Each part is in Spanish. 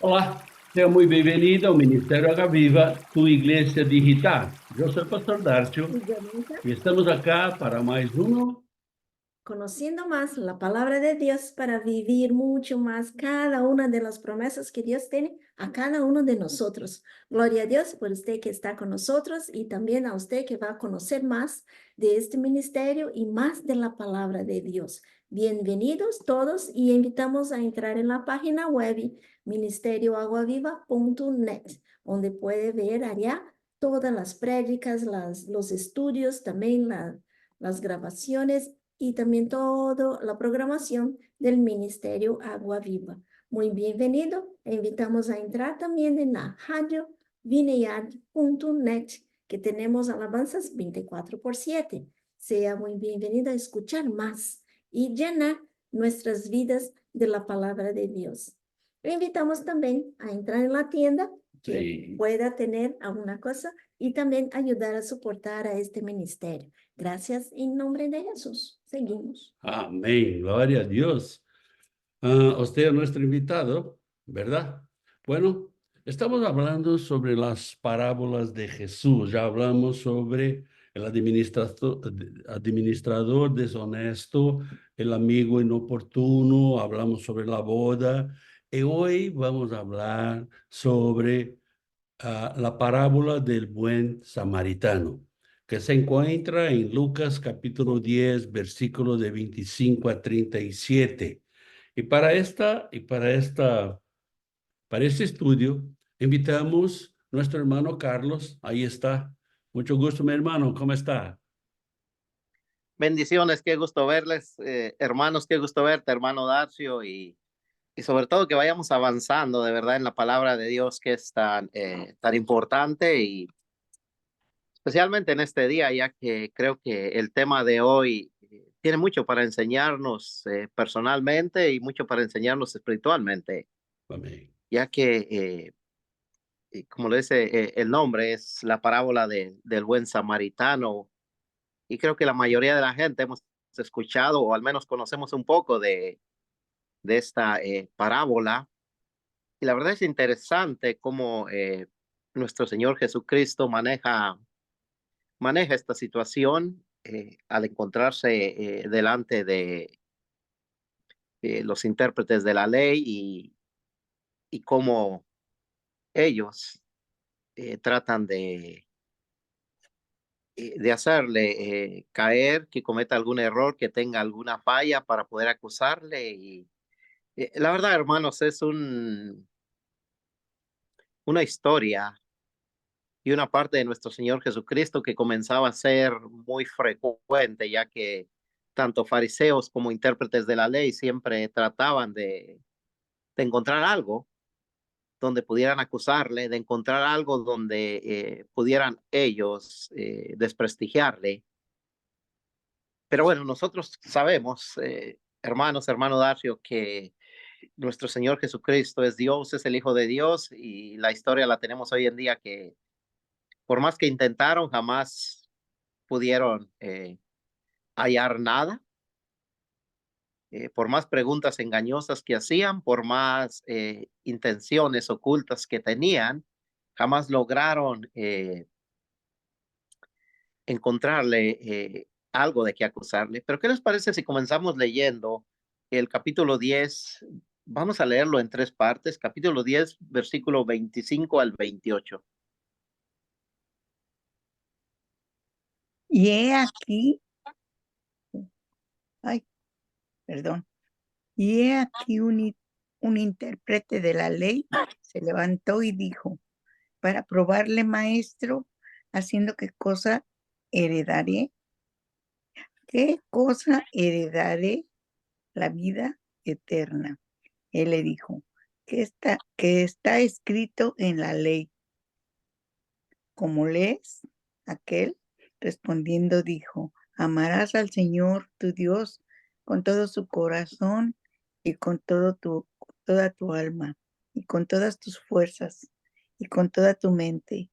Olá, seja muito bem-vindo ao Ministério Água Viva, tua igreja digital. Eu sou o pastor Darcio Y Janita, e estamos acá para mais conociendo más la palabra de Dios para vivir mucho más cada una de las promesas que Dios tiene a cada uno de nosotros. Gloria a Dios por usted que está con nosotros y también a usted que va a conocer más de este ministerio y más de la palabra de Dios. Bienvenidos todos y invitamos a entrar en la página web ministerioaguaviva.net, donde puede ver allá todas las prédicas, los estudios, también las grabaciones y también toda la programación del Ministerio Agua Viva. Muy bienvenido. E invitamos a entrar también en la radio vineyard.net, que tenemos alabanzas 24/7. Sea muy bienvenido a escuchar más y llenar nuestras vidas de la palabra de Dios. Le invitamos también a entrar en la tienda que Sí. pueda tener alguna cosa y también ayudar a soportar a este ministerio. Gracias en nombre de Jesús. Seguimos. Amém. Glória a Deus. Usted es nuestro invitado, ¿verdad? Bueno, estamos hablando sobre las parábolas de Jesús. Ya hablamos sobre el administrador deshonesto, el amigo inoportuno, hablamos sobre la boda. Y hoy vamos a hablar sobre la parábola del buen samaritano, que se encuentra en Lucas capítulo 10, versículo de 25 a 37. Y para este estudio, invitamos a nuestro hermano Carlos. Ahí está. Mucho gusto, mi hermano. ¿Cómo está? Bendiciones, qué gusto verles, hermanos, qué gusto verte, hermano Darcio, y sobre todo que vayamos avanzando de verdad en la palabra de Dios que es tan importante y especialmente en este día, ya que creo que el tema de hoy tiene mucho para enseñarnos personalmente y mucho para enseñarnos espiritualmente, Amén. ya que, como lo dice el nombre, es la parábola del buen samaritano. Y creo que la mayoría de la gente hemos escuchado o al menos conocemos un poco de esta parábola. Y la verdad es interesante cómo nuestro Señor Jesucristo maneja esta situación al encontrarse delante de los intérpretes de la ley y cómo ellos tratan de hacerle caer, que cometa algún error, que tenga alguna falla para poder acusarle. Y la verdad, hermanos, es una historia y una parte de nuestro Señor Jesucristo que comenzaba a ser muy frecuente, ya que tanto fariseos como intérpretes de la ley siempre trataban de encontrar algo donde pudieran acusarle, de encontrar algo donde pudieran ellos desprestigiarle. Pero bueno, nosotros sabemos, hermano Darcio, que nuestro Señor Jesucristo es Dios, es el Hijo de Dios, y la historia la tenemos hoy en día que por más que intentaron, jamás pudieron hallar nada. Por más preguntas engañosas que hacían, por más intenciones ocultas que tenían, jamás lograron encontrarle algo de qué acusarle. Pero ¿qué les parece si comenzamos leyendo el capítulo 10? Vamos a leerlo en tres partes. Capítulo 10, versículo 25 al 28. Y he aquí, ay, perdón, y he aquí un intérprete de la ley se levantó y dijo, para probarle, maestro, haciendo qué cosa heredaré la vida eterna. Él le dijo, que está escrito en la ley. ¿Cómo lees? Aquel respondiendo dijo, amarás al Señor tu Dios con todo su corazón y con toda tu alma y con todas tus fuerzas y con toda tu mente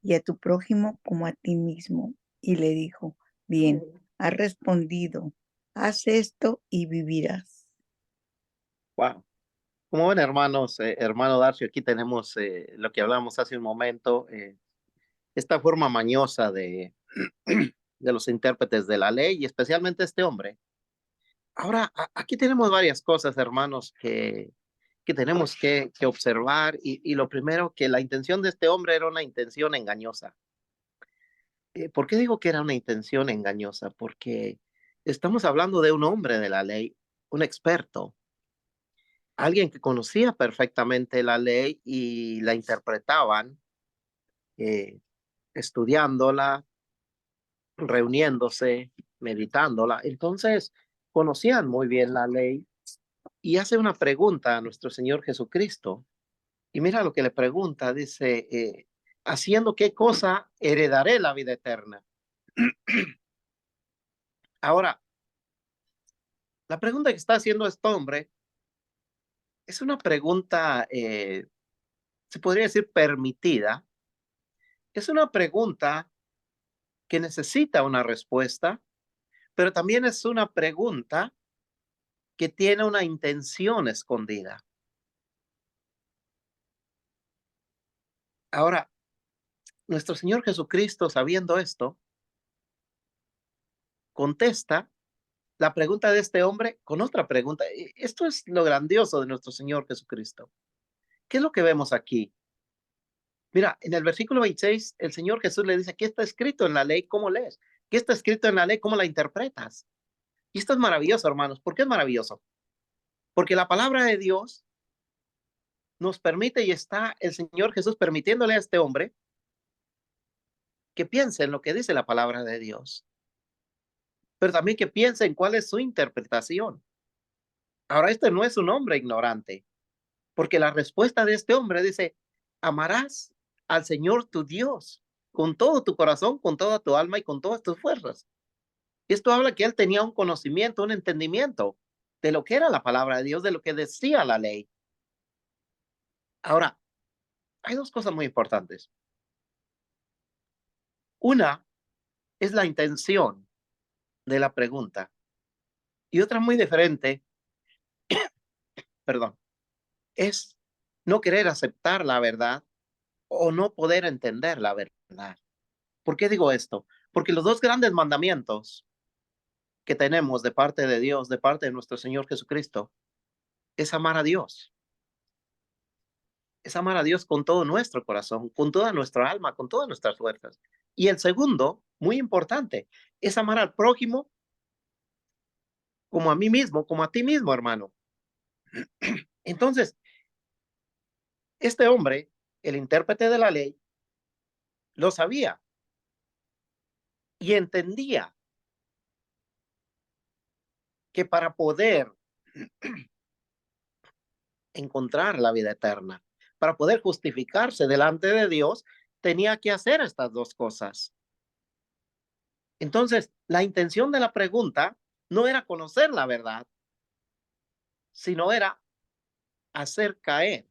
y a tu prójimo como a ti mismo. Y le dijo, bien, has respondido, haz esto y vivirás. Wow. Como ven, hermanos, hermano Darcio, aquí tenemos lo que hablamos hace un momento, esta forma mañosa de, de los intérpretes de la ley y especialmente este hombre. Ahora, aquí tenemos varias cosas, hermanos, que tenemos que observar y lo primero, que la intención de este hombre era una intención engañosa. ¿Por qué digo que era una intención engañosa? Porque estamos hablando de un hombre de la ley, un experto, alguien que conocía perfectamente la ley y la interpretaban, eh, estudiándola, reuniéndose, meditándola. Entonces, conocían muy bien la ley y hace una pregunta a nuestro Señor Jesucristo. Y mira lo que le pregunta, dice, ¿haciendo qué cosa heredaré la vida eterna? Ahora, la pregunta que está haciendo este hombre es una pregunta, se podría decir, permitida. Es una pregunta que necesita una respuesta, pero también es una pregunta que tiene una intención escondida. Ahora, nuestro Señor Jesucristo, sabiendo esto, contesta la pregunta de este hombre con otra pregunta. Esto es lo grandioso de nuestro Señor Jesucristo. ¿Qué es lo que vemos aquí? Mira, en el versículo 26, el Señor Jesús le dice, ¿qué está escrito en la ley? ¿Cómo lees? ¿Qué está escrito en la ley? ¿Cómo la interpretas? Y esto es maravilloso, hermanos. ¿Por qué es maravilloso? Porque la palabra de Dios nos permite y está el Señor Jesús permitiéndole a este hombre que piense en lo que dice la palabra de Dios, pero también que piense en cuál es su interpretación. Ahora, este no es un hombre ignorante, porque la respuesta de este hombre dice, amarás al Señor tu Dios con todo tu corazón, con toda tu alma y con todas tus fuerzas. Esto habla que él tenía un conocimiento, un entendimiento de lo que era la palabra de Dios, de lo que decía la ley. Ahora, hay dos cosas muy importantes. Una es la intención de la pregunta y otra muy diferente, perdón, es no querer aceptar la verdad o no poder entender la verdad. ¿Por qué digo esto? Porque los dos grandes mandamientos que tenemos de parte de Dios, de parte de nuestro Señor Jesucristo, es amar a Dios. Es amar a Dios con todo nuestro corazón, con toda nuestra alma, con todas nuestras fuerzas. Y el segundo, muy importante, es amar al prójimo como a mí mismo, como a ti mismo, hermano. Entonces, este hombre, el intérprete de la ley, lo sabía y entendía que para poder encontrar la vida eterna, para poder justificarse delante de Dios, tenía que hacer estas dos cosas. Entonces, la intención de la pregunta no era conocer la verdad, sino era hacer caer,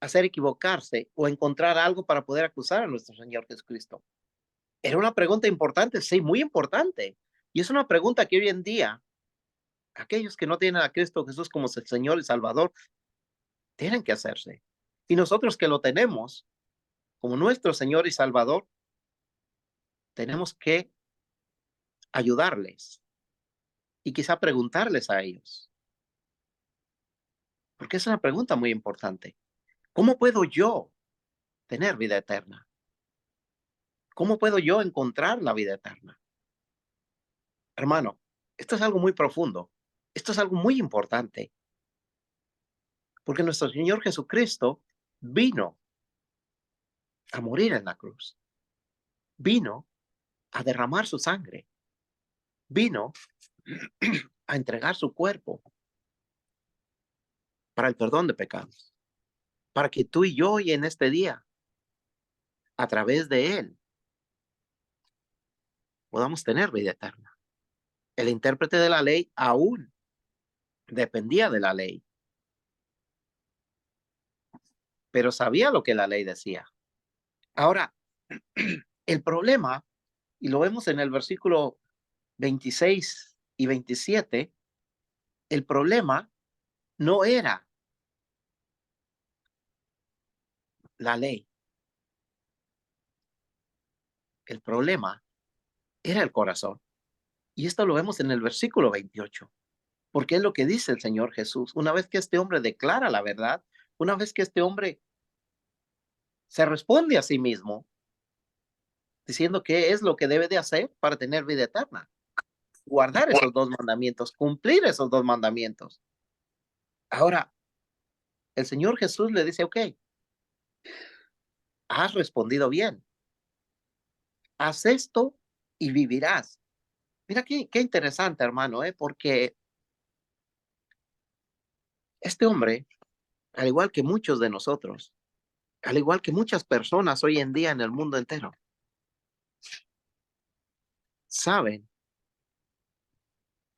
hacer equivocarse o encontrar algo para poder acusar a nuestro Señor Jesucristo. Era una pregunta importante, sí, muy importante. Y es una pregunta que hoy en día, aquellos que no tienen a Cristo Jesús como el Señor y Salvador, tienen que hacerse. Y nosotros que lo tenemos como nuestro Señor y Salvador, tenemos que ayudarles y quizá preguntarles a ellos. Porque es una pregunta muy importante. ¿Cómo puedo yo tener vida eterna? ¿Cómo puedo yo encontrar la vida eterna? Hermano, esto es algo muy profundo. Esto es algo muy importante. Porque nuestro Señor Jesucristo vino a morir en la cruz. Vino a derramar su sangre. Vino a entregar su cuerpo para el perdón de pecados. Para que tú y yo hoy en este día, a través de Él, podamos tener vida eterna. El intérprete de la ley aún dependía de la ley, pero sabía lo que la ley decía. Ahora, el problema, y lo vemos en el versículo 26 y 27, el problema no era la ley. El problema era el corazón. Y esto lo vemos en el versículo 28, porque es lo que dice el Señor Jesús. Una vez que este hombre declara la verdad, una vez que este hombre se responde a sí mismo, diciendo qué es lo que debe de hacer para tener vida eterna, guardar esos dos mandamientos, cumplir esos dos mandamientos. Ahora, el Señor Jesús le dice, ok, has respondido bien, haz esto y vivirás. Mira qué interesante, hermano, porque este hombre, al igual que muchos de nosotros, al igual que muchas personas hoy en día en el mundo entero, saben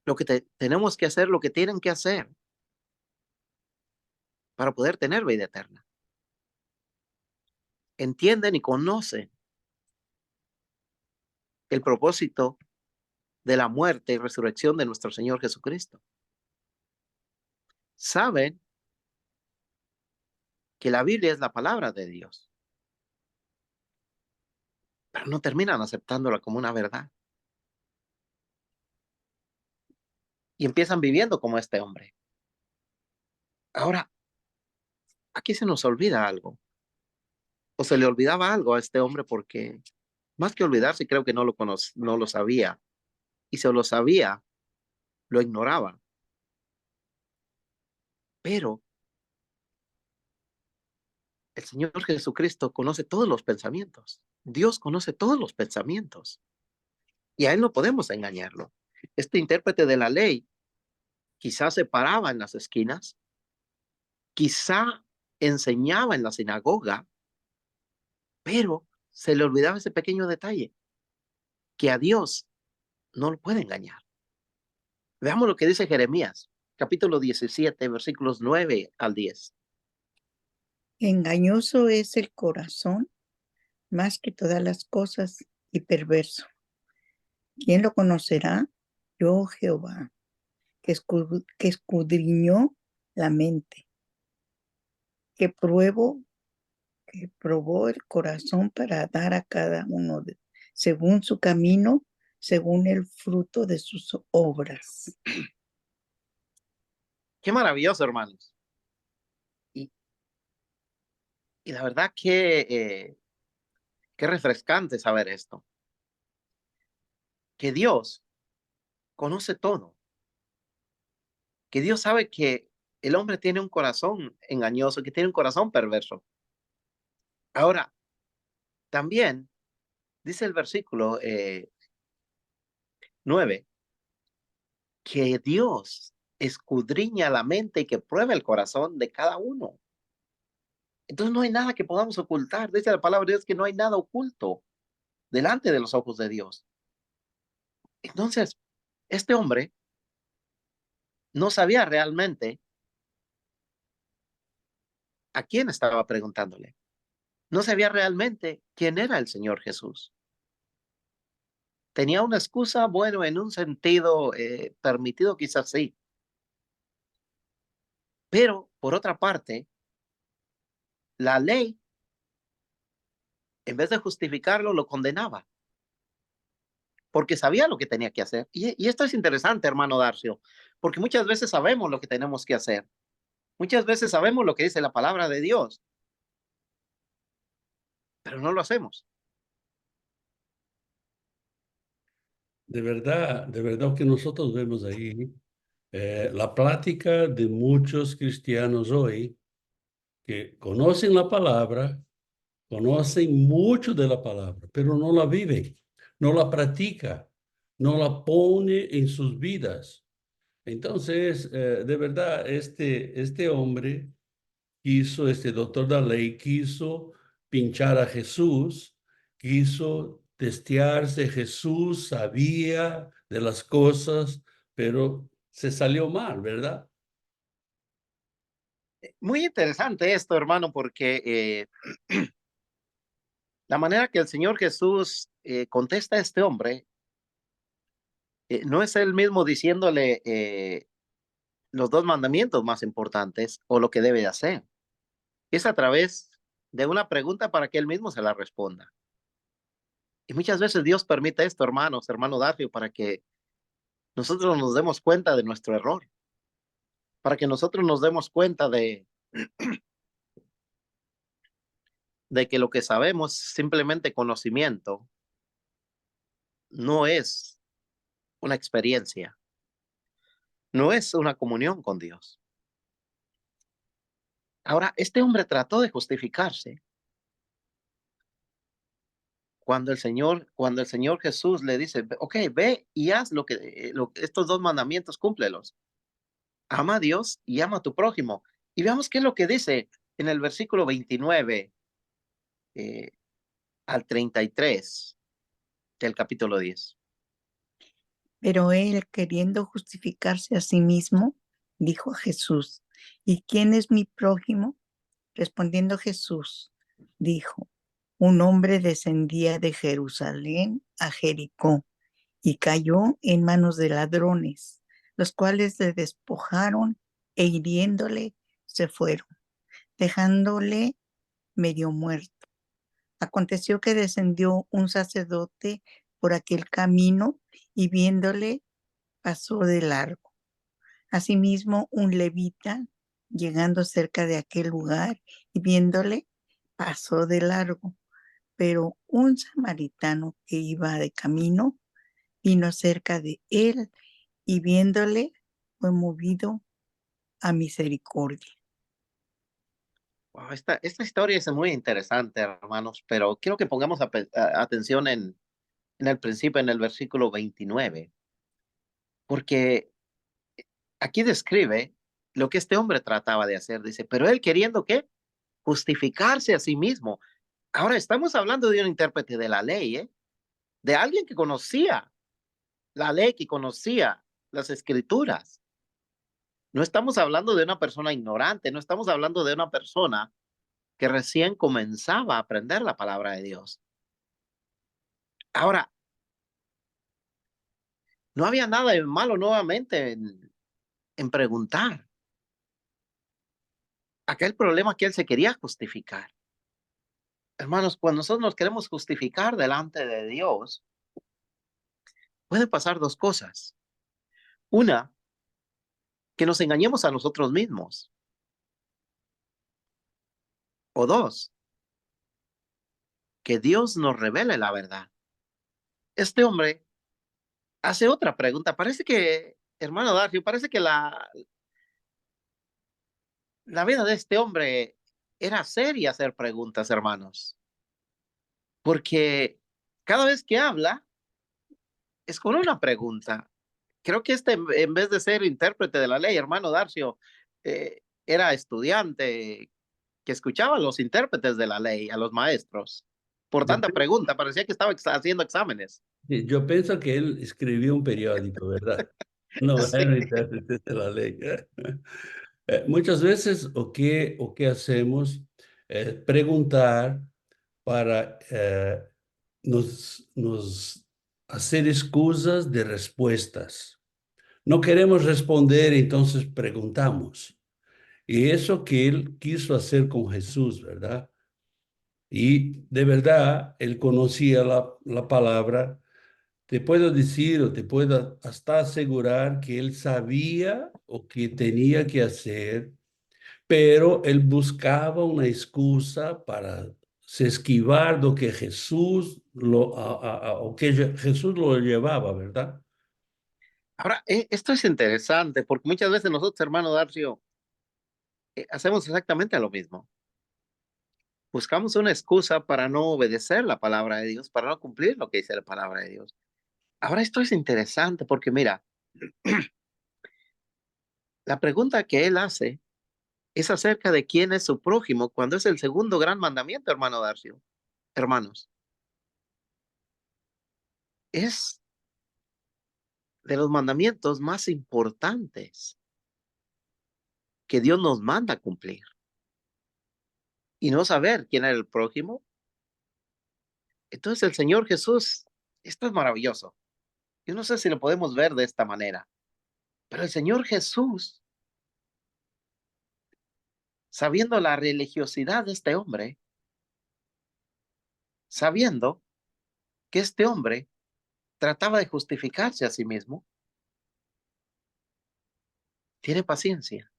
lo que tenemos que hacer, lo que tienen que hacer para poder tener vida eterna. Entienden y conocen el propósito de la muerte y resurrección de nuestro Señor Jesucristo. Saben que la Biblia es la palabra de Dios, pero no terminan aceptándola como una verdad. Y empiezan viviendo como este hombre. Ahora, aquí se nos olvida algo, o se le olvidaba algo a este hombre, porque más que olvidarse, creo que no no lo sabía. Y si lo sabía, lo ignoraba. Pero el Señor Jesucristo conoce todos los pensamientos. Dios conoce todos los pensamientos. Y a Él no podemos engañarlo. Este intérprete de la ley quizás se paraba en las esquinas, quizá enseñaba en la sinagoga, pero se le olvidaba ese pequeño detalle, que a Dios no lo puede engañar. Veamos lo que dice Jeremías, capítulo 17, versículos 9 al 10. Engañoso es el corazón más que todas las cosas y perverso. ¿Quién lo conocerá? Yo, Jehová, que escudriñó la mente, que probó el corazón para dar a cada uno según su camino, según el fruto de sus obras. Qué maravilloso, hermanos. Y la verdad que qué refrescante saber esto, que Dios conoce todo, que Dios sabe que el hombre tiene un corazón engañoso, que tiene un corazón perverso. Ahora, también dice el versículo 9, que Dios escudriña la mente y que prueba el corazón de cada uno. Entonces no hay nada que podamos ocultar. Dice la palabra de Dios que no hay nada oculto delante de los ojos de Dios. Entonces, este hombre no sabía realmente a quién estaba preguntándole. No sabía realmente quién era el Señor Jesús. Tenía una excusa, bueno, en un sentido permitido quizás sí, pero por otra parte, la ley, en vez de justificarlo, lo condenaba, porque sabía lo que tenía que hacer. Y esto es interesante, hermano Darcio, porque muchas veces sabemos lo que tenemos que hacer. Muchas veces sabemos lo que dice la palabra de Dios, pero no lo hacemos. De verdad que nosotros vemos ahí la plática de muchos cristianos hoy que conocen la palabra, conocen mucho de la palabra, pero no la viven, no la practican, no la pone en sus vidas. Entonces, de verdad, este hombre quiso, este doctor de la ley quiso pinchar a Jesús, quiso testearse, Jesús sabía de las cosas, pero se salió mal, ¿verdad? Muy interesante esto, hermano, porque la manera que el Señor Jesús contesta a este hombre no es él mismo diciéndole los dos mandamientos más importantes o lo que debe de hacer. Es a través de una pregunta para que él mismo se la responda. Y muchas veces Dios permite esto, hermanos, hermano Dario, para que nosotros nos demos cuenta de nuestro error, para que nosotros nos demos cuenta de que lo que sabemos es simplemente conocimiento, no es una experiencia, no es una comunión con Dios. Ahora, este hombre trató de justificarse cuando el Señor Jesús le dice, ok, ve y haz estos dos mandamientos, cúmplelos. Ama a Dios y ama a tu prójimo. Y veamos qué es lo que dice en el versículo 29 eh, al 33 del capítulo 10. Pero él, queriendo justificarse a sí mismo, dijo a Jesús, ¿y quién es mi prójimo? Respondiendo Jesús, dijo, un hombre descendía de Jerusalén a Jericó y cayó en manos de ladrones, los cuales le despojaron e hiriéndole se fueron, dejándole medio muerto. Aconteció que descendió un sacerdote por aquel camino y viéndole pasó de largo. Asimismo, un levita, llegando cerca de aquel lugar y viéndole, pasó de largo. Pero un samaritano que iba de camino vino cerca de él y viéndole fue movido a misericordia. Wow, esta historia es muy interesante, hermanos, pero quiero que pongamos atención en el principio, en el versículo 29, porque aquí describe lo que este hombre trataba de hacer. Dice, pero él queriendo ¿qué? Justificarse a sí mismo. Ahora estamos hablando de un intérprete de la ley, ¿eh? De alguien que conocía la ley, que conocía las escrituras. No estamos hablando de una persona ignorante, no estamos hablando de una persona que recién comenzaba a aprender la palabra de Dios. Ahora, no había nada de malo nuevamente en preguntar. Acá el problema es que él se quería justificar. Hermanos, cuando nosotros nos queremos justificar delante de Dios, pueden pasar dos cosas. Una, que nos engañemos a nosotros mismos. O dos, que Dios nos revele la verdad. Este hombre hace otra pregunta. Parece que, hermano Darcio, parece que la vida de este hombre era seria hacer preguntas, hermanos. Porque cada vez que habla es con una pregunta. Creo que en vez de ser intérprete de la ley, hermano Darcio, era estudiante que escuchaba a los intérpretes de la ley, a los maestros. Por Yo, tanta pregunta, parecía que estaba haciendo exámenes. yo pienso que él escribió un periódico, ¿verdad? No Sí. era intérprete de la ley. Muchas veces, o qué hacemos? Preguntar para nos hacer excusas de respuestas. No queremos responder, entonces preguntamos. Y eso que él quiso hacer con Jesús, ¿verdad? Y de verdad, él conocía la palabra. Te puedo decir o te puedo hasta asegurar que él sabía o que tenía que hacer, pero él buscaba una excusa para se esquivar lo que Jesús o que Jesús lo llevaba, ¿verdad? Ahora, esto es interesante porque muchas veces nosotros, hermano Darcio, hacemos exactamente lo mismo. Buscamos una excusa para no obedecer la palabra de Dios, para no cumplir lo que dice la palabra de Dios. Ahora, esto es interesante porque mira, la pregunta que él hace es acerca de quién es su prójimo, cuando es el segundo gran mandamiento, hermano Darcio. Hermanos, es de los mandamientos más importantes que Dios nos manda a cumplir. Y no saber quién era el prójimo. Entonces el Señor Jesús, esto es maravilloso. Yo no sé si lo podemos ver de esta manera, pero el Señor Jesús sabiendo la religiosidad de este hombre, sabiendo que este hombre trataba de justificarse a sí mismo, tiene paciencia,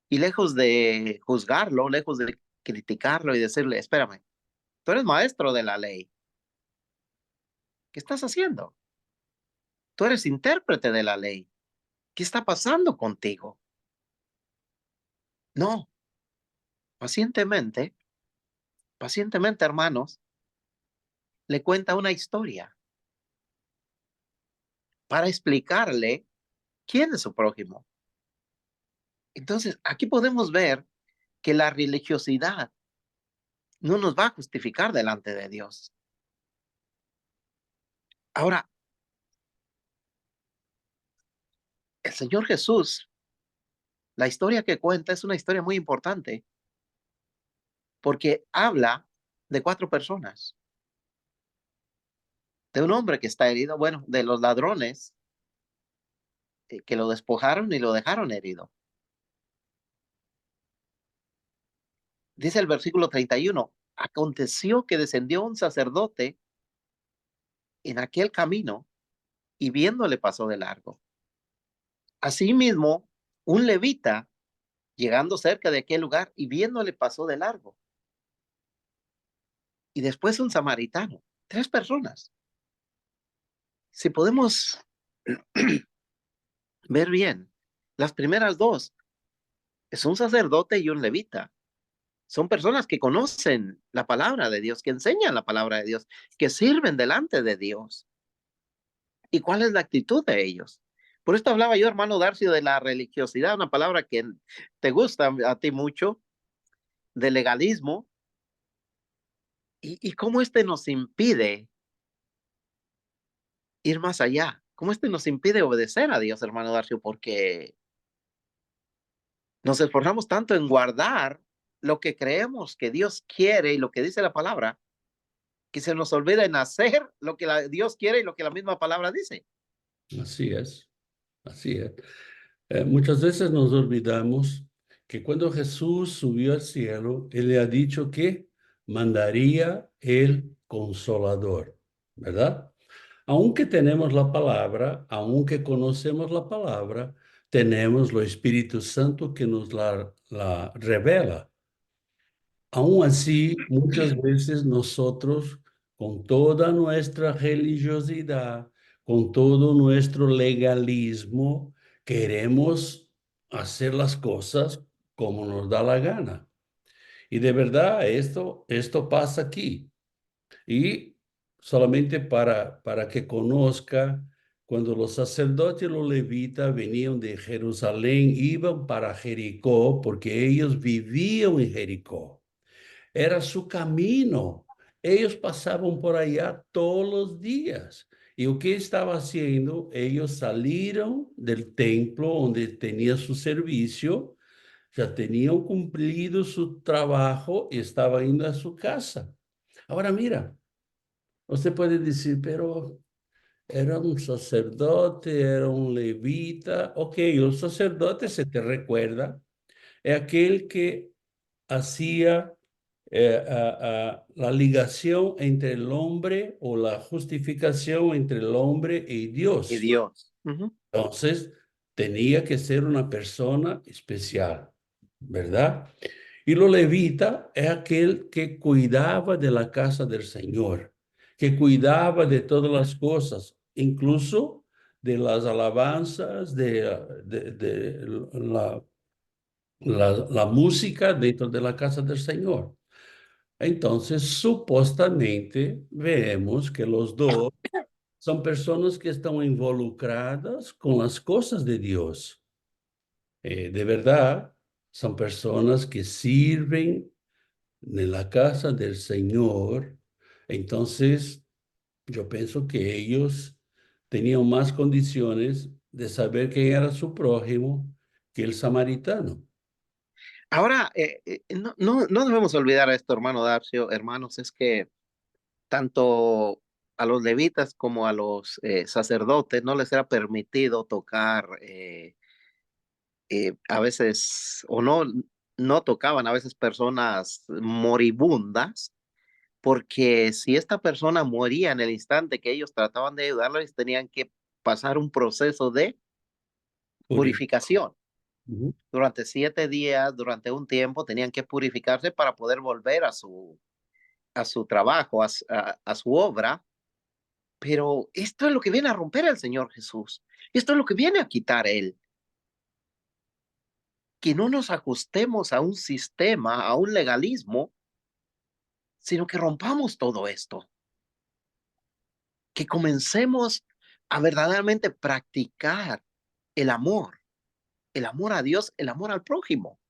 y lejos de juzgarlo, lejos de criticarlo y decirle, espérame, tú eres maestro de la ley, ¿qué estás haciendo? Tú eres intérprete de la ley, ¿qué está pasando contigo? No, pacientemente, pacientemente, hermanos, le cuenta una historia para explicarle quién es su prójimo. Entonces, aquí podemos ver que la religiosidad no nos va a justificar delante de Dios. Ahora, el Señor Jesús, la historia que cuenta es una historia muy importante porque habla de 4 personas, de un hombre que está herido, bueno, de los ladrones que lo despojaron y lo dejaron herido. Dice el versículo 31, aconteció que descendió un sacerdote en aquel camino y viéndole pasó de largo. Asimismo, un levita, llegando cerca de aquel lugar y viéndole pasó de largo. Y después un samaritano, 3 personas. Si podemos ver bien, las primeras 2 es un sacerdote y un levita. Son personas que conocen la palabra de Dios, que enseñan la palabra de Dios, que sirven delante de Dios. ¿Y cuál es la actitud de ellos? Por esto hablaba yo, hermano Darcio, de la religiosidad, una palabra que te gusta a ti mucho, de legalismo, y cómo este nos impide ir más allá, cómo este nos impide obedecer a Dios, hermano Darcio, porque nos esforzamos tanto en guardar lo que creemos que Dios quiere y lo que dice la palabra, que se nos olvida en hacer lo que Dios quiere y lo que la misma palabra dice. Así es, así es. Muchas veces nos olvidamos que cuando Jesús subió al cielo, Él le ha dicho que mandaría el Consolador, ¿verdad? Aunque tenemos la palabra, aunque conocemos la palabra, tenemos lo Espíritu Santo que nos la revela. Aún así, muchas veces nosotros, con toda nuestra religiosidad, con todo nuestro legalismo, queremos hacer las cosas como nos da la gana. Y de verdad, esto pasa aquí. Y solamente para que conozca, cuando los sacerdotes y los levitas venían de Jerusalén, iban para Jericó, porque ellos vivían en Jericó. Era su camino. Ellos pasaban por allá todos los días. ¿Y o qué estaba haciendo? Ellos salieron del templo donde tenía su servicio, ya tenían cumplido su trabajo y estaban yendo a su casa. Ahora mira, usted puede decir, pero era un sacerdote, era un levita. Ok, el sacerdote se te recuerda, es aquel que hacía la ligación entre el hombre o la justificación entre el hombre y Y Dios. Dios. Entonces, tenía que ser una persona especial, ¿verdad? Y lo levita es aquel que cuidaba de la casa del Señor, que cuidaba de todas las cosas, incluso de las alabanzas, de la música dentro de la casa del Señor. Entonces, supuestamente, vemos que los dos son personas que están involucradas con las cosas de Dios. De verdad, son personas que sirven en la casa del Señor. Entonces, yo pienso que ellos tenían más condiciones de saber quién era su prójimo que el samaritano. Ahora, no debemos olvidar esto, hermano Darcio, hermanos, es que tanto a los levitas como a los sacerdotes no les era permitido tocar a veces, o no tocaban a veces personas moribundas, porque si esta persona moría en el instante que ellos trataban de ayudarles, tenían que pasar un proceso de purificación. Ujú. Durante 7 días, durante un tiempo, tenían que purificarse para poder volver a su trabajo, a su obra. Pero esto es lo que viene a romper el Señor Jesús. Esto es lo que viene a quitar Él. Que no nos ajustemos a un sistema, a un legalismo, sino que rompamos todo esto. Que comencemos a verdaderamente practicar el amor a Dios, el amor al prójimo.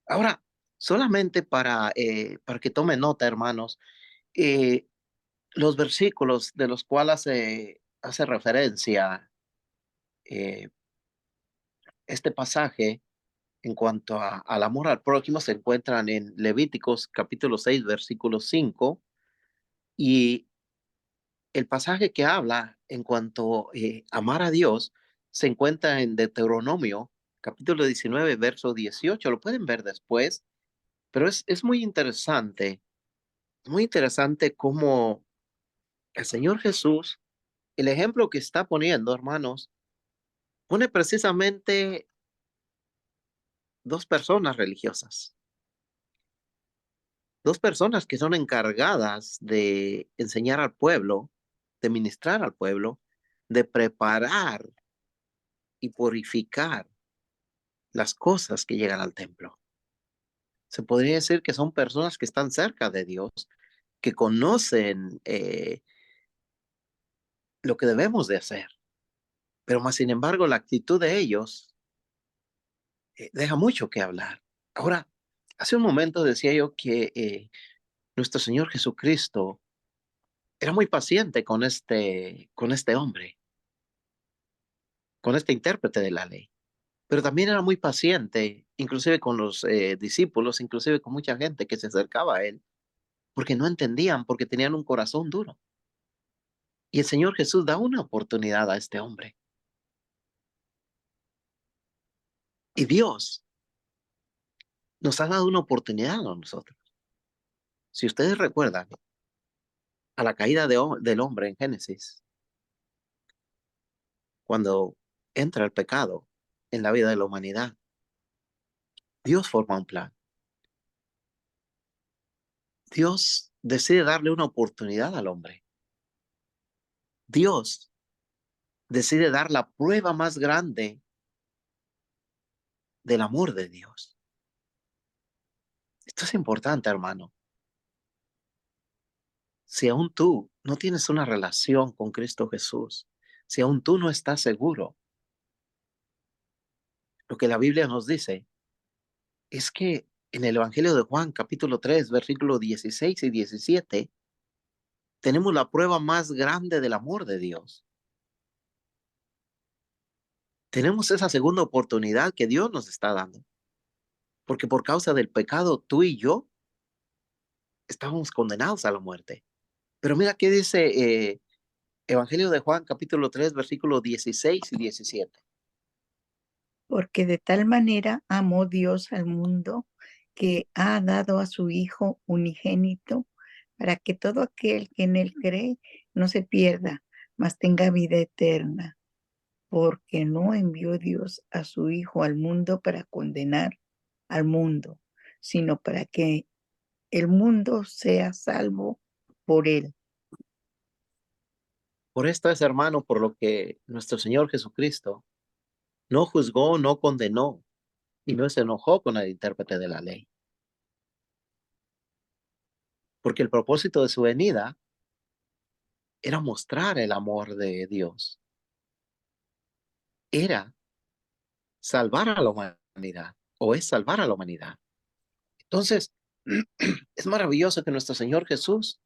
Ahora, solamente para que tomen nota, hermanos, eh, los versículos de los cuales hace referencia eh, este pasaje en cuanto al amor al prójimo se encuentran en Levíticos capítulo 6, versículo 5, y el pasaje que habla en cuanto amar a Dios se encuentra en Deuteronomio capítulo 19, verso 18. Lo pueden ver después, pero es muy interesante cómo el Señor Jesús, el ejemplo que está poniendo, hermanos, pone precisamente dos personas religiosas, dos personas que son encargadas de enseñar al pueblo, de ministrar al pueblo, de preparar y purificar las cosas que llegan al templo. Se podría decir que son personas que están cerca de Dios, que conocen lo que debemos de hacer, pero más sin embargo la actitud de ellos deja mucho que hablar. Ahora, hace un momento decía yo que nuestro Señor Jesucristo era muy paciente con este hombre, con este intérprete de la ley, pero también era muy paciente, inclusive con los discípulos, inclusive con mucha gente que se acercaba a él, porque no entendían, porque tenían un corazón duro. Y el Señor Jesús da una oportunidad a este hombre. Y Dios nos ha dado una oportunidad a nosotros. Si ustedes recuerdan, a la caída del hombre en Génesis, cuando entra el pecado en la vida de la humanidad, Dios forma un plan. Dios decide darle una oportunidad al hombre. Dios decide dar la prueba más grande del amor de Dios. Esto es importante, hermano. Si aún tú no tienes una relación con Cristo Jesús, si aún tú no estás seguro, lo que la Biblia nos dice es que en el Evangelio de Juan, capítulo 3, versículos 16 y 17, tenemos la prueba más grande del amor de Dios. Tenemos esa segunda oportunidad que Dios nos está dando. Porque por causa del pecado, tú y yo estábamos condenados a la muerte. Pero mira qué dice Evangelio de Juan, capítulo 3, versículos 16 y 17. Porque de tal manera amó Dios al mundo que ha dado a su Hijo unigénito para que todo aquel que en él cree no se pierda, mas tenga vida eterna. Porque no envió Dios a su Hijo al mundo para condenar al mundo, sino para que el mundo sea salvo por él. Por esto es, hermano, por lo que nuestro Señor Jesucristo no juzgó, no condenó y no se enojó con el intérprete de la ley. Porque el propósito de su venida era mostrar el amor de Dios. Era salvar a la humanidad, o es salvar a la humanidad. Entonces, es maravilloso que nuestro Señor Jesús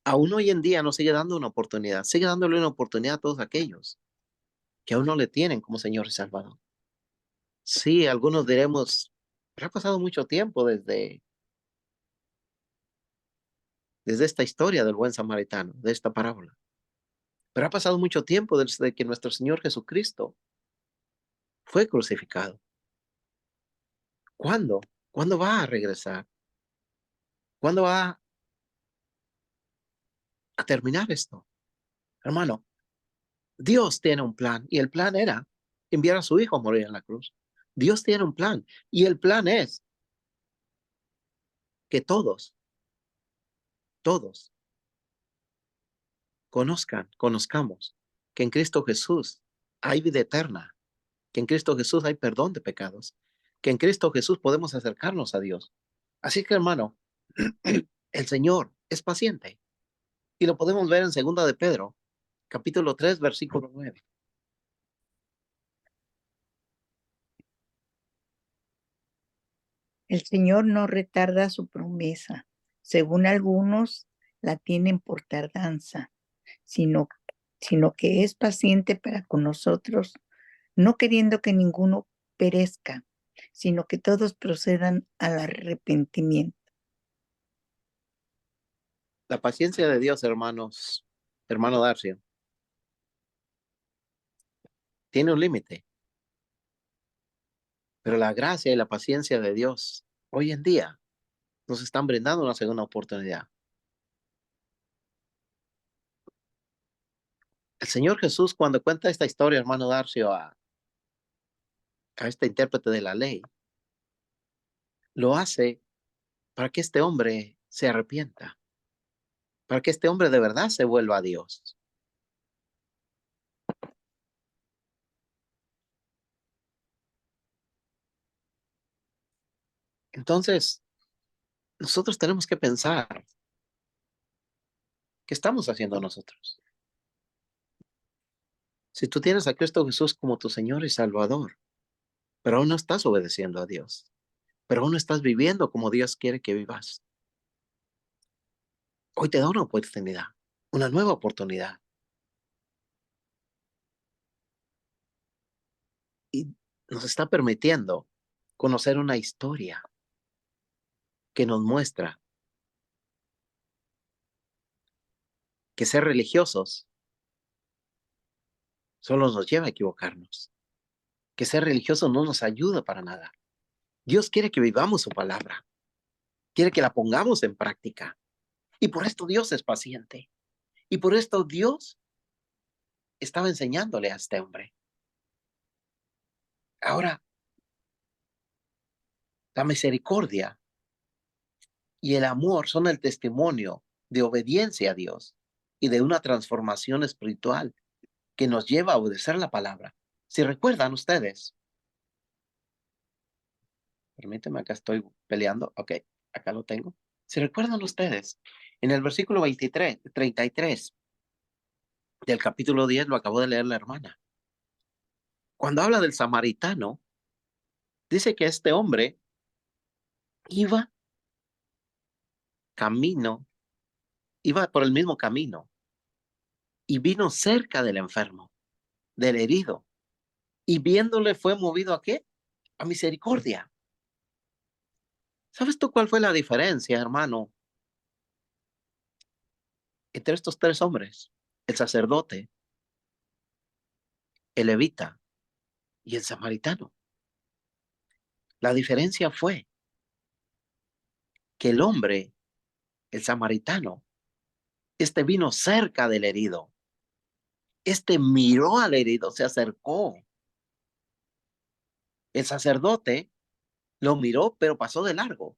aún hoy en día nos sigue dando una oportunidad, sigue dándole una oportunidad a todos aquellos que aún no le tienen como Señor y Salvador. Sí, algunos diremos, pero ha pasado mucho tiempo desde esta historia del buen samaritano, de esta parábola. Pero ha pasado mucho tiempo desde que nuestro Señor Jesucristo fue crucificado. ¿Cuándo? ¿Cuándo va a regresar? ¿Cuándo va a terminar esto? Hermano, Dios tiene un plan y el plan era enviar a su hijo a morir en la cruz. Dios tiene un plan y el plan es que todos conozcamos que en Cristo Jesús hay vida eterna, que en Cristo Jesús hay perdón de pecados, que en Cristo Jesús podemos acercarnos a Dios. Así que, hermano, el Señor es paciente y lo podemos ver en 2 de Pedro, capítulo 3, versículo 9. El Señor no retarda su promesa, según algunos la tienen por tardanza, sino que es paciente para con nosotros, no queriendo que ninguno perezca, sino que todos procedan al arrepentimiento. La paciencia de Dios, hermano Darcio, tiene un límite, pero la gracia y la paciencia de Dios hoy en día nos están brindando una segunda oportunidad. El Señor Jesús, cuando cuenta esta historia, hermano Darcio, a este intérprete de la ley, lo hace para que este hombre se arrepienta, para que este hombre de verdad se vuelva a Dios. Entonces, nosotros tenemos que pensar, ¿qué estamos haciendo nosotros? Si tú tienes a Cristo Jesús como tu Señor y Salvador, pero aún no estás obedeciendo a Dios, pero aún no estás viviendo como Dios quiere que vivas, hoy te da una oportunidad, una nueva oportunidad. Y nos está permitiendo conocer una historia que nos muestra que ser religiosos solo nos lleva a equivocarnos, que ser religioso no nos ayuda para nada. Dios quiere que vivamos su palabra, quiere que la pongamos en práctica. Y por esto Dios es paciente. Y por esto Dios estaba enseñándole a este hombre. Ahora, la misericordia y el amor son el testimonio de obediencia a Dios y de una transformación espiritual que nos lleva a obedecer la palabra. Si recuerdan ustedes, permíteme, acá estoy peleando. Ok, acá lo tengo. Si recuerdan ustedes, en el versículo 33 del capítulo 10, lo acabó de leer la hermana. Cuando habla del samaritano, dice que este hombre iba iba por el mismo camino y vino cerca del enfermo, del herido, y viéndole fue movido ¿a qué? A misericordia. ¿Sabes tú cuál fue la diferencia, hermano, entre estos tres hombres? El sacerdote, el levita y el samaritano. La diferencia fue que el hombre, el samaritano, vino cerca del herido. Miró al herido, se acercó. El sacerdote lo miró, pero pasó de largo.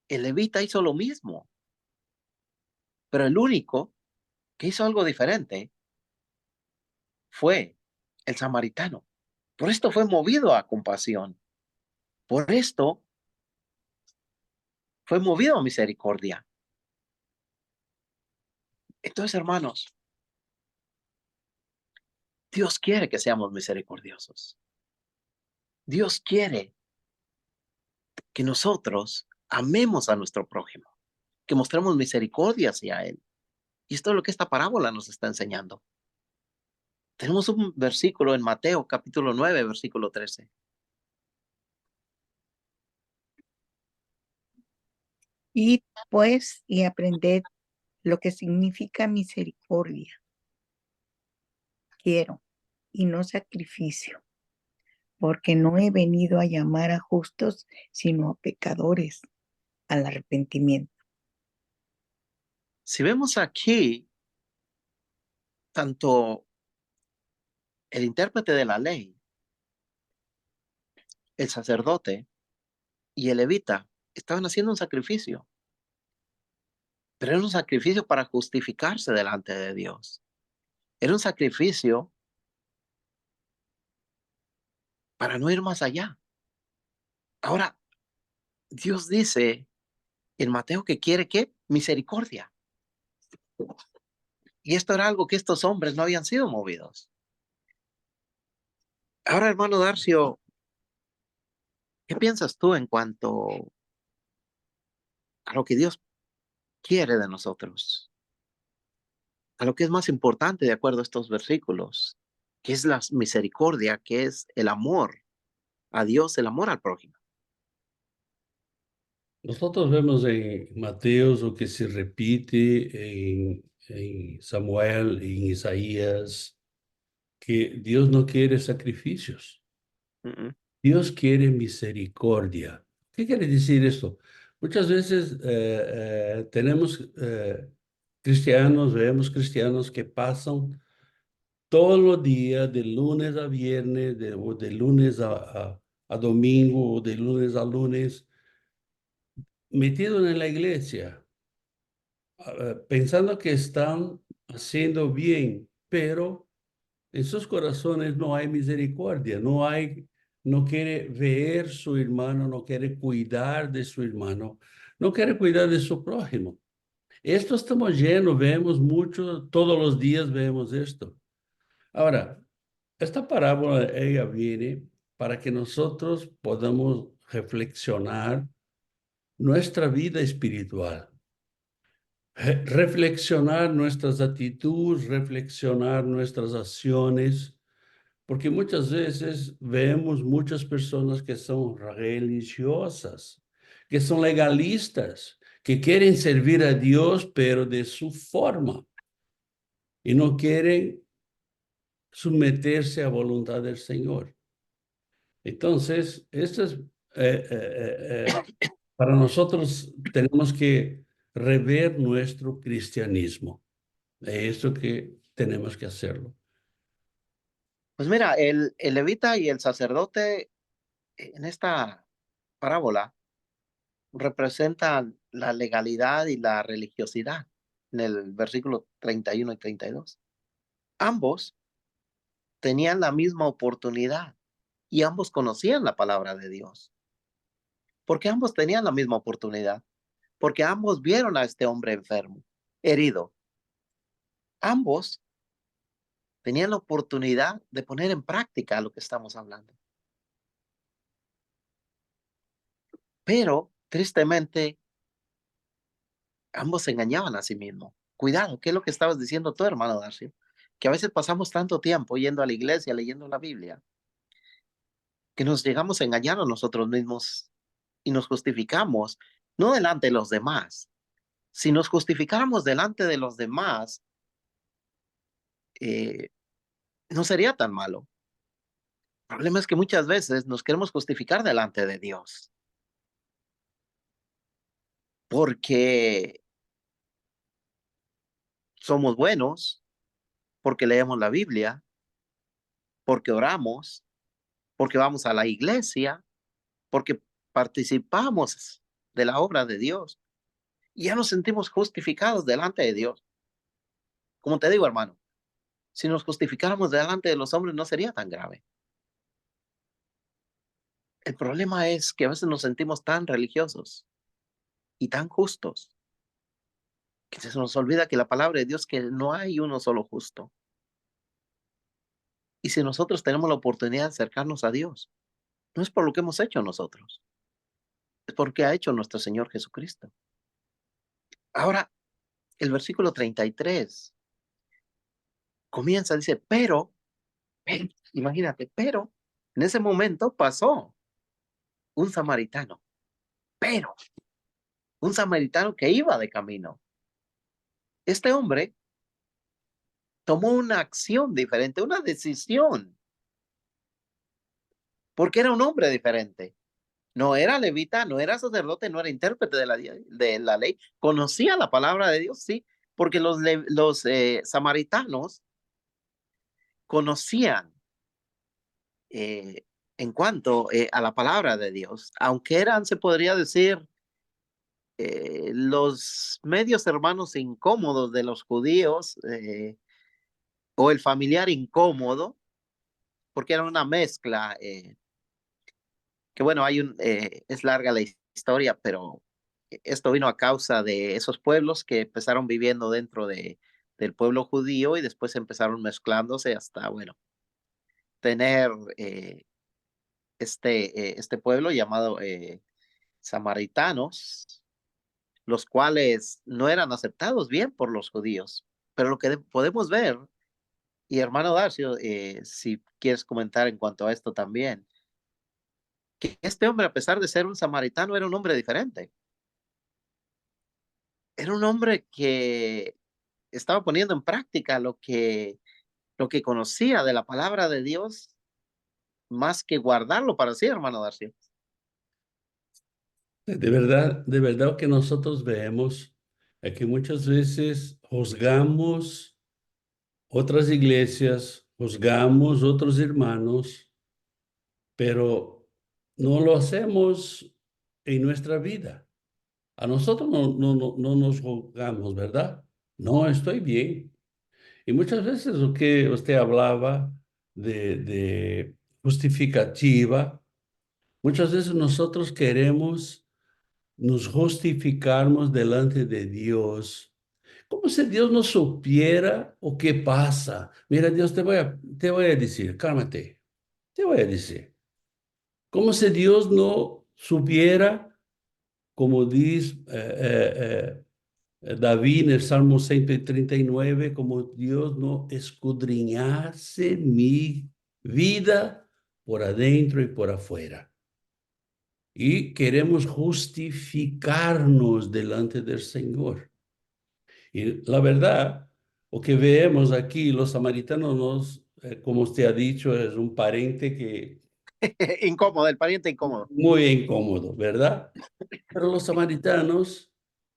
El levita hizo lo mismo, pero el único que hizo algo diferente fue el samaritano. Por esto fue movido a compasión. Por esto fue movido a misericordia. Entonces, hermanos, Dios quiere que seamos misericordiosos. Dios quiere que nosotros amemos a nuestro prójimo, que mostremos misericordia hacia él. Y esto es lo que esta parábola nos está enseñando. Tenemos un versículo en Mateo capítulo 9, versículo 13. Id pues y aprended lo que significa misericordia. Quiero, y no sacrificio, porque no he venido a llamar a justos, sino a pecadores al arrepentimiento. Si vemos aquí, tanto el intérprete de la ley, el sacerdote y el levita estaban haciendo un sacrificio, pero era un sacrificio para justificarse delante de Dios. Era un sacrificio para no ir más allá. Ahora, Dios dice en Mateo que quiere ¿qué? Misericordia. Y esto era algo que estos hombres no habían sido movidos. Ahora, hermano Darcio, ¿qué piensas tú en cuanto a lo que Dios quiere de nosotros? A lo que es más importante de acuerdo a estos versículos, que es la misericordia, que es el amor a Dios, el amor al prójimo. Nosotros vemos en Mateo lo que se repite en Samuel, en Isaías, que Dios no quiere sacrificios, Dios quiere misericordia. ¿Qué quiere decir esto? Muchas veces tenemos cristianos, vemos cristianos que pasan todos los días, de lunes a viernes, o de lunes a domingo, o de lunes a lunes, metidos en la iglesia, pensando que están haciendo bien, pero en sus corazones no hay misericordia, no quiere ver su hermano, no quiere cuidar de su hermano, no quiere cuidar de su prójimo. Esto estamos llenos, vemos mucho, todos los días vemos esto. Ahora, esta parábola, ella viene para que nosotros podamos reflexionar nuestra vida espiritual. Reflexionar nuestras actitudes, reflexionar nuestras acciones, porque muchas veces vemos muchas personas que son religiosas, que son legalistas, que quieren servir a Dios, pero de su forma, y no quieren someterse a voluntad del Señor. Entonces, esto es, para nosotros tenemos que rever nuestro cristianismo. Es esto que tenemos que hacerlo. Pues mira, el levita y el sacerdote en esta parábola representan la legalidad y la religiosidad en el versículo 31 y 32. Ambos tenían la misma oportunidad y ambos conocían la palabra de Dios. Porque ambos tenían la misma oportunidad. Porque ambos vieron a este hombre enfermo, herido. Ambos tenían la oportunidad de poner en práctica lo que estamos hablando. Pero, tristemente, ambos se engañaban a sí mismos. Cuidado, ¿qué es lo que estabas diciendo tú, hermano Darcio? Que a veces pasamos tanto tiempo yendo a la iglesia, leyendo la Biblia, que nos llegamos a engañar a nosotros mismos y nos justificamos, no delante de los demás. Si nos justificáramos delante de los demás, eh, no sería tan malo. El problema es que muchas veces nos queremos justificar delante de Dios. Porque somos buenos, porque leemos la Biblia, porque oramos, porque vamos a la iglesia, porque participamos de la obra de Dios. Y ya nos sentimos justificados delante de Dios. Como te digo, hermano, si nos justificáramos delante de los hombres no sería tan grave. El problema es que a veces nos sentimos tan religiosos y tan justos que se nos olvida que la palabra de Dios que no hay uno solo justo. Y si nosotros tenemos la oportunidad de acercarnos a Dios, no es por lo que hemos hecho nosotros, es porque ha hecho nuestro Señor Jesucristo. Ahora, el versículo 33 comienza, dice, imagínate, pero en ese momento pasó un samaritano, pero un samaritano que iba de camino. Este hombre tomó una acción diferente, una decisión, porque era un hombre diferente. No era levita, no era sacerdote, no era intérprete de la ley. Conocía la palabra de Dios, sí, porque los samaritanos conocían eh, en cuanto a la palabra de Dios, aunque eran, se podría decir, los medios hermanos incómodos de los judíos o el familiar incómodo, porque era una mezcla, que bueno, es larga la historia, pero esto vino a causa de esos pueblos que empezaron viviendo dentro del pueblo judío y después empezaron mezclándose hasta, bueno, tener este pueblo llamado samaritanos, los cuales no eran aceptados bien por los judíos. Pero lo que podemos ver, y hermano Darcio, si quieres comentar en cuanto a esto también, que este hombre, a pesar de ser un samaritano, era un hombre diferente. Era un hombre que estaba poniendo en práctica lo que conocía de la palabra de Dios, más que guardarlo para sí, hermano Darcio. De verdad que nosotros vemos que muchas veces juzgamos otras iglesias, juzgamos otros hermanos, pero no lo hacemos en nuestra vida. A nosotros no nos juzgamos, ¿verdad? No, estoy bien. Y muchas veces lo que usted hablaba de justificativa, muchas veces nosotros queremos nos justificarnos delante de Dios, como si Dios no supiera o qué pasa. Mira, Dios, te voy a decir, cálmate, te voy a decir, como si Dios no supiera, como dice David en el Salmo 139, como Dios no escudriñase mi vida por adentro y por afuera. Y queremos justificarnos delante del Señor. Y la verdad, lo que vemos aquí, los samaritanos, como usted ha dicho, es un pariente que Incómodo, el pariente incómodo. muy incómodo, ¿verdad? Pero los samaritanos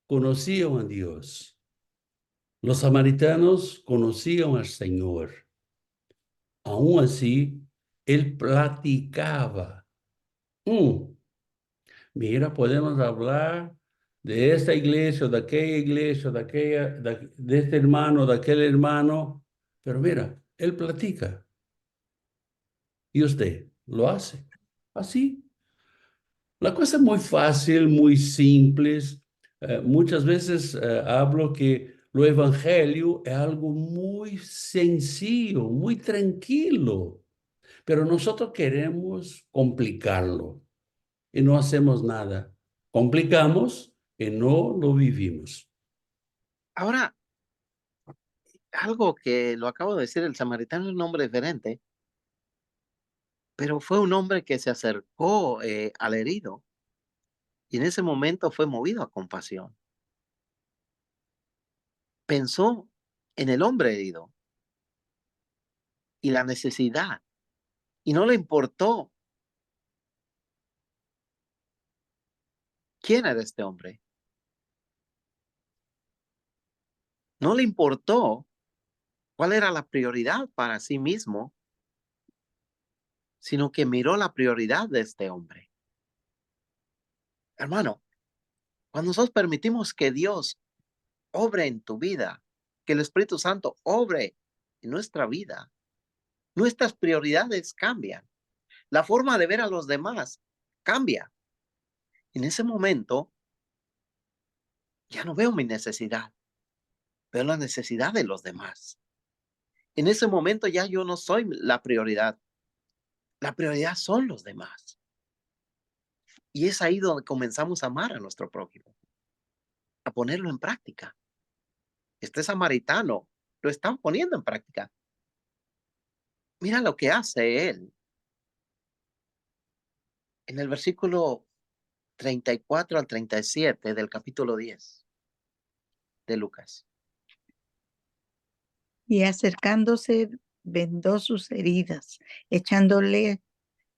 conocían a Dios. Los samaritanos conocían al Señor. Aún así, él platicaba. Mira, podemos hablar de esta iglesia, de aquella iglesia, de este hermano, de aquel hermano, pero mira, él platica y usted lo hace así. La cosa es muy fácil, muy simple. Muchas veces hablo que lo evangelio es algo muy sencillo, muy tranquilo, pero nosotros queremos complicarlo y no hacemos nada. Complicamos y no lo vivimos. Ahora, algo que lo acabo de decir, el samaritano es un hombre diferente, pero fue un hombre que se acercó al herido y en ese momento fue movido a compasión. Pensó en el hombre herido y la necesidad y no le importó quién era este hombre. No le importó cuál era la prioridad para sí mismo, sino que miró la prioridad de este hombre. Hermano, cuando nosotros permitimos que Dios obre en tu vida, que el Espíritu Santo obre en nuestra vida, nuestras prioridades cambian. La forma de ver a los demás cambia. En ese momento, ya no veo mi necesidad, veo la necesidad de los demás. En ese momento ya yo no soy la prioridad. La prioridad son los demás. Y es ahí donde comenzamos a amar a nuestro prójimo, a ponerlo en práctica. Este samaritano lo está poniendo en práctica. Mira lo que hace él. En el versículo 34 al 37 del capítulo 10 de Lucas. Y acercándose, vendó sus heridas, echándole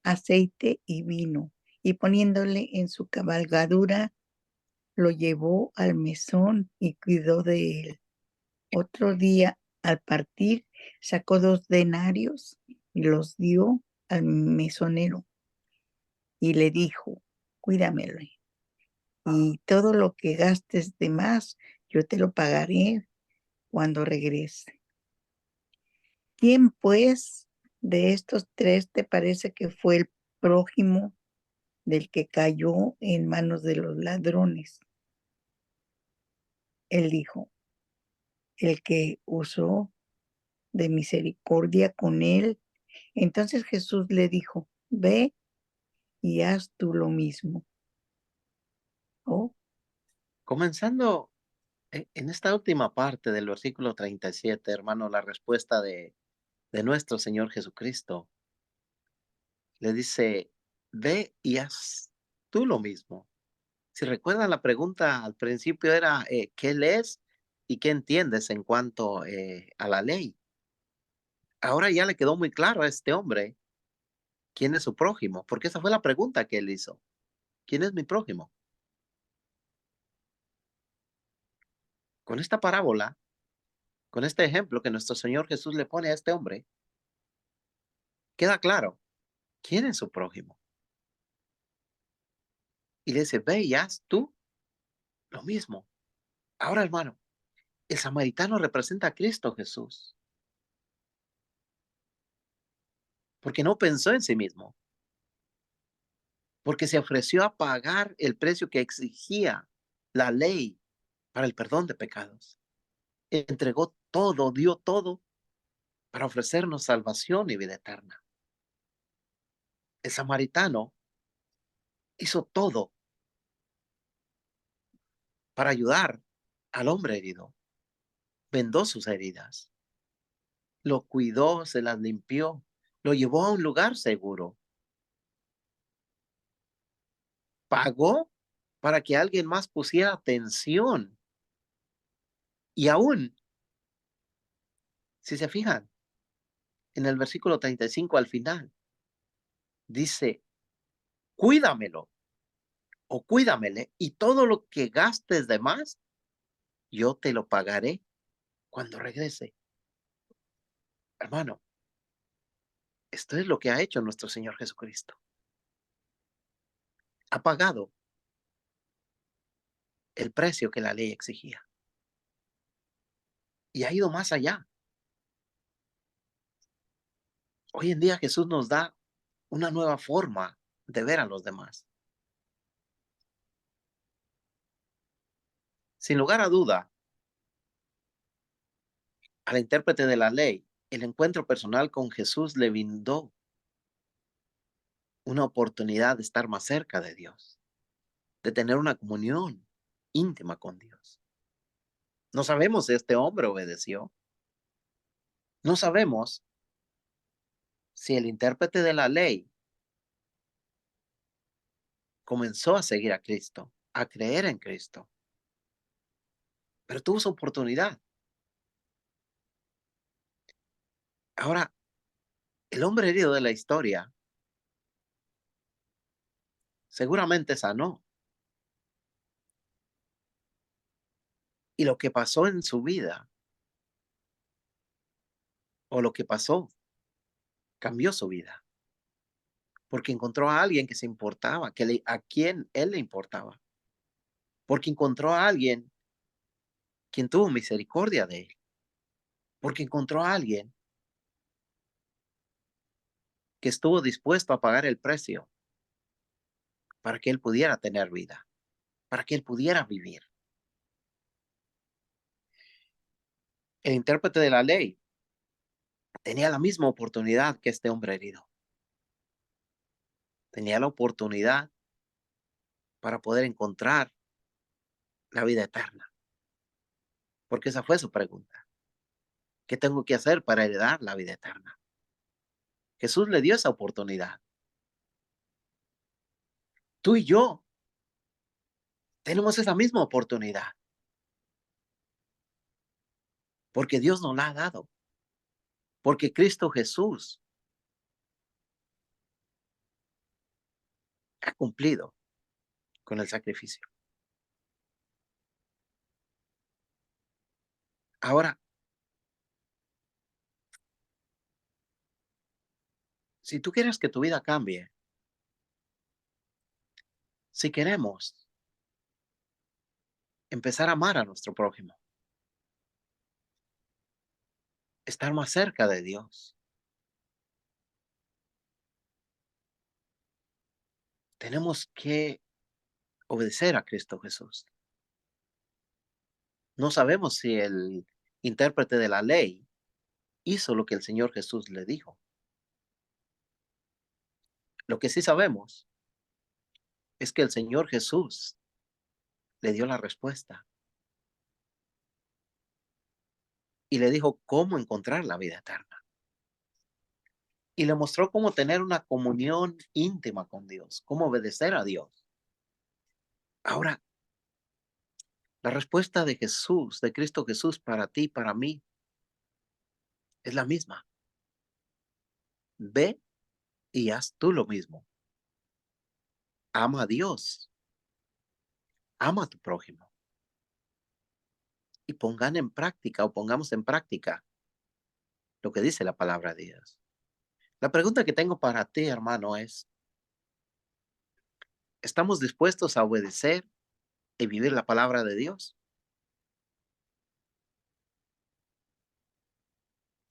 aceite y vino, y poniéndole en su cabalgadura, lo llevó al mesón y cuidó de él. Otro día, al partir, sacó 2 denarios y los dio al mesonero y le dijo, cuídamelo, y todo lo que gastes de más, yo te lo pagaré cuando regrese. ¿Quién, pues, de estos 3 te parece que fue el prójimo del que cayó en manos de los ladrones? Él dijo, el que usó de misericordia con él. Entonces Jesús le dijo, ve y haz tú lo mismo. Oh, Comenzando en esta última parte del versículo 37, hermano, la respuesta de nuestro Señor Jesucristo le dice, ve y haz tú lo mismo. Si recuerdan, la pregunta al principio era, ¿qué lees y qué entiendes en cuanto a la ley? Ahora ya le quedó muy claro a este hombre quién es su prójimo, porque esa fue la pregunta que él hizo. ¿Quién es mi prójimo? Con esta parábola, con este ejemplo que nuestro Señor Jesús le pone a este hombre, queda claro quién es su prójimo. Y le dice, ve y haz tú lo mismo. Ahora, hermano, el samaritano representa a Cristo Jesús, porque no pensó en sí mismo, porque se ofreció a pagar el precio que exigía la ley para el perdón de pecados. Entregó todo, dio todo para ofrecernos salvación y vida eterna. El samaritano hizo todo para ayudar al hombre herido. Vendó sus heridas, lo cuidó, se las limpió, lo llevó a un lugar seguro, pagó para que alguien más pusiera atención. Y aún, si se fijan, en el versículo 35 al final, dice, cuídamelo o cuídamele y todo lo que gastes de más, yo te lo pagaré cuando regrese. Hermano, esto es lo que ha hecho nuestro Señor Jesucristo. Ha pagado el precio que la ley exigía y ha ido más allá. Hoy en día Jesús nos da una nueva forma de ver a los demás. Sin lugar a duda, al intérprete de la ley, el encuentro personal con Jesús le brindó una oportunidad de estar más cerca de Dios, de tener una comunión íntima con Dios. No sabemos si este hombre obedeció. No sabemos si el intérprete de la ley comenzó a seguir a Cristo, a creer en Cristo, pero tuvo su oportunidad. Ahora, el hombre herido de la historia seguramente sanó. Y lo que pasó en su vida, o lo que pasó, cambió su vida, porque encontró a alguien que se importaba, a quien él le importaba, porque encontró a alguien quien tuvo misericordia de él, porque encontró a alguien que estuvo dispuesto a pagar el precio para que él pudiera tener vida, para que él pudiera vivir. El intérprete de la ley tenía la misma oportunidad que este hombre herido. Tenía la oportunidad para poder encontrar la vida eterna, porque esa fue su pregunta. ¿Qué tengo que hacer para heredar la vida eterna? Jesús le dio esa oportunidad. Tú y yo tenemos esa misma oportunidad, porque Dios nos la ha dado. porque Cristo Jesús ha cumplido con el sacrificio. Ahora, si tú quieres que tu vida cambie, si queremos empezar a amar a nuestro prójimo, estar más cerca de Dios, tenemos que obedecer a Cristo Jesús. No sabemos si el intérprete de la ley hizo lo que el Señor Jesús le dijo. Lo que sí sabemos es que el Señor Jesús le dio la respuesta y le dijo cómo encontrar la vida eterna. Y le mostró cómo tener una comunión íntima con Dios, cómo obedecer a Dios. Ahora, la respuesta de Jesús, de Cristo Jesús para ti, para mí, es la misma. Ve y haz tú lo mismo. Ama a Dios. Ama a tu prójimo. Y pongan en práctica o pongamos en práctica lo que dice la palabra de Dios. La pregunta que tengo para ti, hermano, es, ¿estamos dispuestos a obedecer y vivir la palabra de Dios?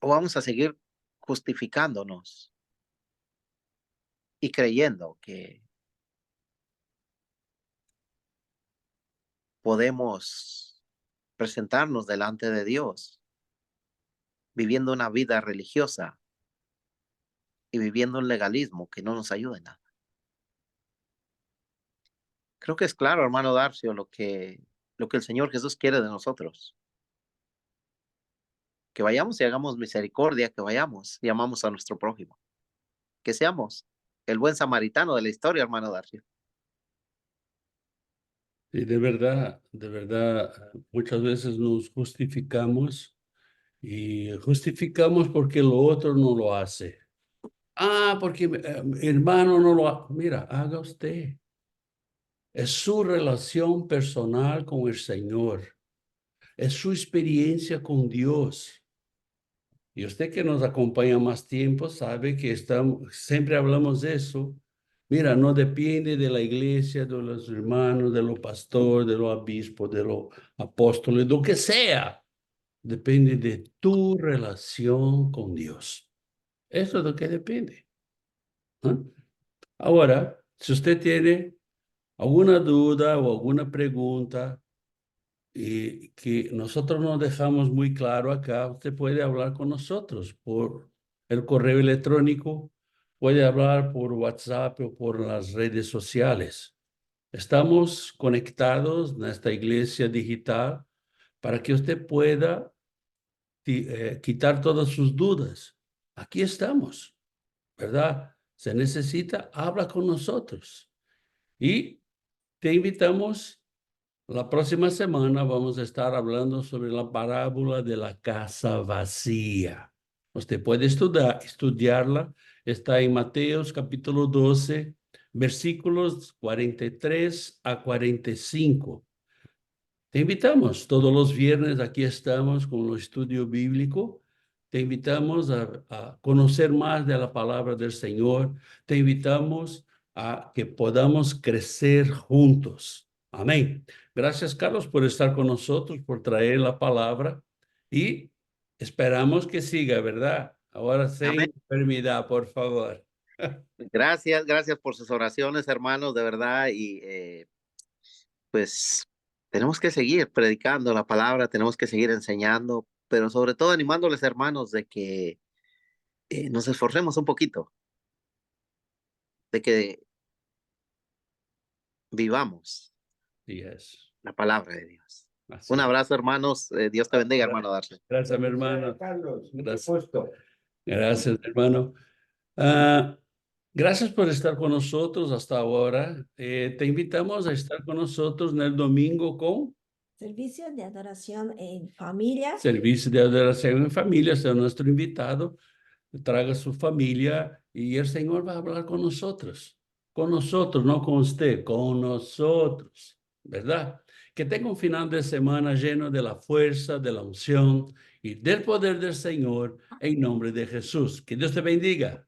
¿O vamos a seguir justificándonos y creyendo que podemos presentarnos delante de Dios viviendo una vida religiosa y viviendo un legalismo que no nos ayuda en nada? Creo que es claro, hermano Darcio, lo que el Señor Jesús quiere de nosotros. Que vayamos y hagamos misericordia, que vayamos y amamos a nuestro prójimo. Que seamos el buen samaritano de la historia, hermano Darcio. Y de verdad, muchas veces nos justificamos y justificamos porque lo otro no lo hace. Ah, porque hermano no lo hace. Mira, haga usted. Es su relación personal con el Señor. Es su experiencia con Dios. Y usted que nos acompaña más tiempo sabe que siempre hablamos de eso. Mira, no depende de la iglesia, de los hermanos, de los pastores, de los obispos, de los apóstoles, de lo que sea. Depende de tu relación con Dios. Eso es lo que depende. ¿Ah? Ahora, si usted tiene alguna duda o alguna pregunta y que nosotros nos dejamos muy claro acá, usted puede hablar con nosotros por el correo electrónico, puede hablar por WhatsApp o por las redes sociales. Estamos conectados en esta iglesia digital para que usted pueda quitar todas sus dudas. Aquí estamos, ¿verdad? Se necesita, habla con nosotros. Y te invitamos, la próxima semana vamos a estar hablando sobre la parábola de la casa vacía. Usted puede estudiarla, está en Mateos capítulo 12, versículos 43 a 45. Te invitamos, todos los viernes aquí estamos con el estudio bíblico. Te invitamos a conocer más de la palabra del Señor. Te invitamos a que podamos crecer juntos. Amén. Gracias, Carlos, por estar con nosotros, por traer la palabra y esperamos que siga, ¿verdad? Ahora sin Amén. enfermedad, por favor. Gracias por sus oraciones, hermanos, de verdad. Y pues tenemos que seguir predicando la palabra, tenemos que seguir enseñando, pero sobre todo animándoles, hermanos, de que nos esforcemos un poquito, de que vivamos Yes. la palabra de Dios. Así. Un abrazo, hermanos. Dios te bendiga, hermano Darcio. Gracias, mi hermano. Carlos, Gracias. Gracias, hermano. Gracias por estar con nosotros hasta ahora. Te invitamos a estar con nosotros en el domingo con Servicio de adoración en familia. Servicio de adoración en familia, sea nuestro invitado, traga su familia y el Señor va a hablar con nosotros, no con usted, con nosotros, ¿verdad? Que tenga un final de semana lleno de la fuerza, de la unción y del poder del Señor en nombre de Jesús. Que Dios te bendiga.